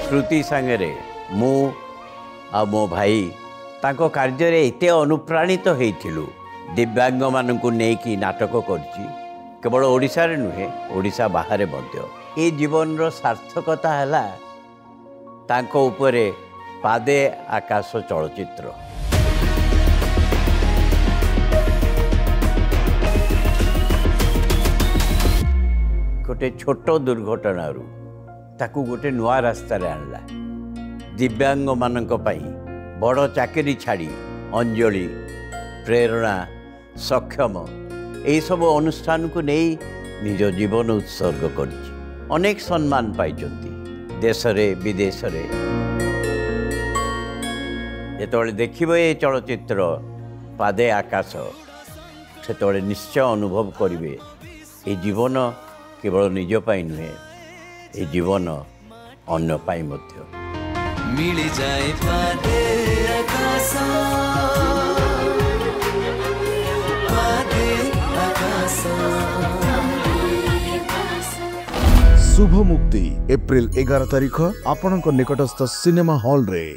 श्रुति सांगरे मु आ मो भाई तांको कार्य रे एते अनुप्राणित हेइथिलु दिव्यांग मानकु नेकी नाटक करछि केवल ओडिसा रे नुहे ओडिसा बाहर मध्य ए जीवन रो सार्थकता हला तांको उपरे पादे आकाश चलचित्र गोटे छोट दुर्घटना ताकू गोटे नुआ रास्ता आणला दिव्यांग मानक पई बड़ चाकरी छाड़ी अंजलि प्रेरणा सक्षम यही सब अनुष्ठान को नहीं निज जीवन उत्सर्ग कर अनेक सम्मान पाई देश रे विदेश रे जेतबेले देखिबे ये चलचित्र पादे आकाश सेतबेले निश्चय अनुभव करिवे ये जीवन केवल निज पाई नुहे ये जीवन अन्य पाई मध्य मिल जाए पादे आकाश शुभ मुक्ति एप्रिल 11 तारिख आपणक निकटस्थ सिनेमा हॉल रे।